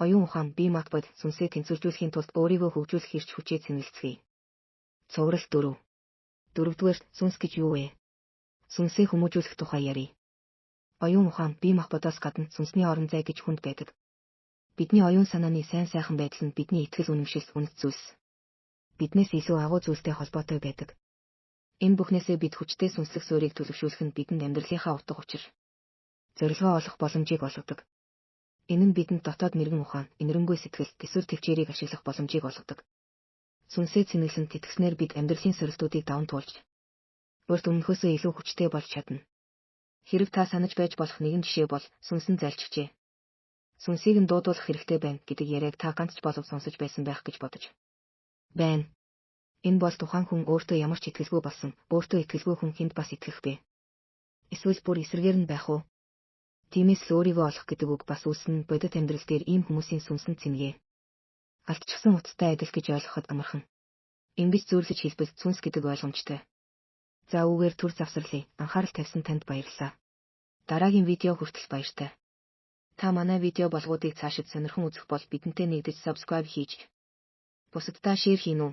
Оюун ухаан бие мат бод сүнсээ тэнцвэржүүлэхийн тулд өөрийгөө хөгжүүлэх хэрч хүчээ цэнгэлцгээе. Цуврал 4. Дөрөвдүгээр сүнс гэж юу вэ? Сүнсээ хүмүүжүүлэх тухай ярив. Оюун ухаан бие мах бодоос гадна сүнсний орон зай гэж хүнд байдаг. Бидний оюун санааны сайн сайхан байдал нь бидний итгэл үнэмшил үнэт зүйлс. Биднээс илүү агуу зүйлтэй холбоотой байдаг. Энэ бүхнээсээ бид хүчтэй сүнслэг суурийг төлөвшүүлэх нь бидэнд амьдралынхаа утга учир, зорилгоо олох боломжийг олгодог. Энэ нь бидэнд дотоод мэрэгэн ухаан, инэрэнгүй сэтгэл, төсвөр төвчээрийг ашиглах боломжийг олгодог. Сүнсээ цэнэглэн тэтгэснээр бид амьдралын сорилтуудыг даван туулж, өөрт өмнөхөөсөө илүү хүчтэй болж чадна. Хэрэг та санаж байж болох нэгэн жишээ бол сүнсэн залжигчээ. Сүнсийг нь дуудуулах хэрэгтэй байна гэдэг яриаг та ганц ч болов сонсож байсан байх гэж бодож байна. Энэ бол тухайн хүн өөртөө ямар ч итгэлгүй болсон, өөртөө итгэлгүй хүн хүнд бас итгэх бэ? Эсвэл бүр эсрэгээр нь байх уу? Тиймээс л өөрийгөө олох гэдэг үг бас үүснэ бодит амьдрал дээр ийм хүмүүсийн сүнсэн цэнгээ. Алтчсан утастай адил гэж ойлгоход амархан. Ингэж зөөрлөж хэлбэл сүнс гэдэг ойлгомжтой. За үүгээр түр завсарлая. Анхаарал тавьсан танд баярлалаа. Дараагийн видео хүртэл баяртай. Та манай видео болгоодыг цаашид сонирхон үзэх бол бидэнтэй нэгдэж subscribe хийж бусаддаа шеэр хийн үү.